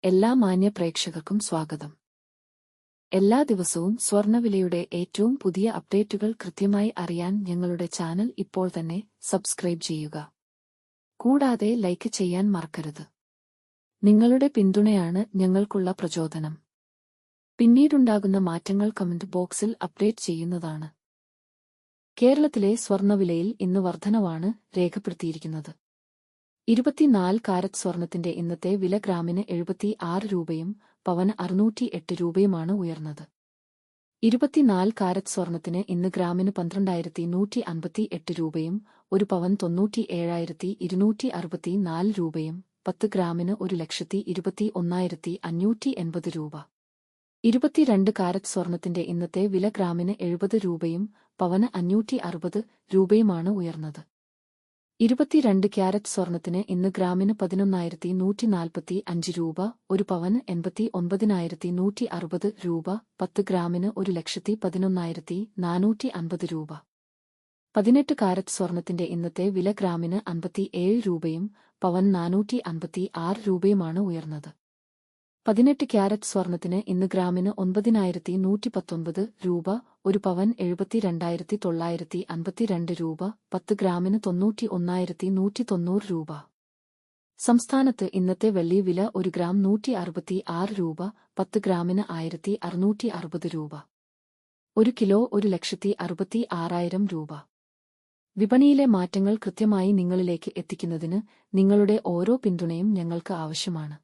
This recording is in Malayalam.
എല്ലാ മാന്യ പ്രേക്ഷകർക്കും സ്വാഗതം. എല്ലാ ദിവസവും സ്വർണ്ണവിലയുടെ ഏറ്റവും പുതിയ അപ്ഡേറ്റുകൾ കൃത്യമായി അറിയാൻ ഞങ്ങളുടെ ചാനൽ ഇപ്പോൾ തന്നെ സബ്സ്ക്രൈബ് ചെയ്യുക. കൂടാതെ ലൈക്ക് ചെയ്യാൻ മറക്കരുത്. നിങ്ങളുടെ പിന്തുണയാണ് ഞങ്ങൾക്കുള്ള പ്രചോദനം. പിന്നീടുണ്ടാകുന്ന മാറ്റങ്ങൾ കമന്റ് ബോക്സിൽ അപ്ഡേറ്റ് ചെയ്യുന്നതാണ്. കേരളത്തിലെ സ്വർണ്ണവിലയിൽ ഇന്ന് വർധനവാണ് രേഖപ്പെടുത്തിയിരിക്കുന്നത്. 24 കാരറ്റ് സ്വർണത്തിന്റെ ഇന്നത്തെ വില ഗ്രാമിന് 76 രൂപയും പവന് 608 രൂപയുമാണ് ഉയർന്നത്. 24 കാരറ്റ് സ്വർണത്തിന് ഇന്ന് ഗ്രാമിന് 12,158 രൂപയും ഒരു പവൻ 97,264 രൂപയും 10 ഗ്രാമിന് 1,21,580 രൂപ. 22 കാരറ്റ് സ്വർണത്തിന്റെ ഇന്നത്തെ വില ഗ്രാമിന് 70 രൂപയും പവന് 560 രൂപയുമാണ് ഉയർന്നത്. 22 ക്യാരറ്റ് സ്വർണത്തിന് ഇന്ന് ഗ്രാമിന് 11,145 രൂപ, ഒരു പവന് 89,160 രൂപ, 10 ഗ്രാമിന് 1,11,450 രൂപ. 18 കാരറ്റ് സ്വർണത്തിന്റെ ഇന്നത്തെ വില ഗ്രാമിന് 57 രൂപയും പവൻ 456 രൂപയുമാണ് ഉയർന്നത്. 18 ക്യാരറ്റ് സ്വർണത്തിന് ഇന്ന് ഗ്രാമിന് 9,119 രൂപ, ഒരു പവൻ 72,952 രൂപ, 10 ഗ്രാമിന് 91,190 രൂപ. സംസ്ഥാനത്ത് ഇന്നത്തെ വെള്ളി വില 1 ഗ്രാം 166 രൂപ, 10 ഗ്രാമിന് 1,660 രൂപ. 1 കിലോ 1,66,000 രൂപ. വിപണിയിലെ മാറ്റങ്ങൾ കൃത്യമായി നിങ്ങളിലേക്ക് എത്തിക്കുന്നതിന് നിങ്ങളുടെ ഓരോ പിന്തുണയും ഞങ്ങൾക്ക് ആവശ്യമാണ്.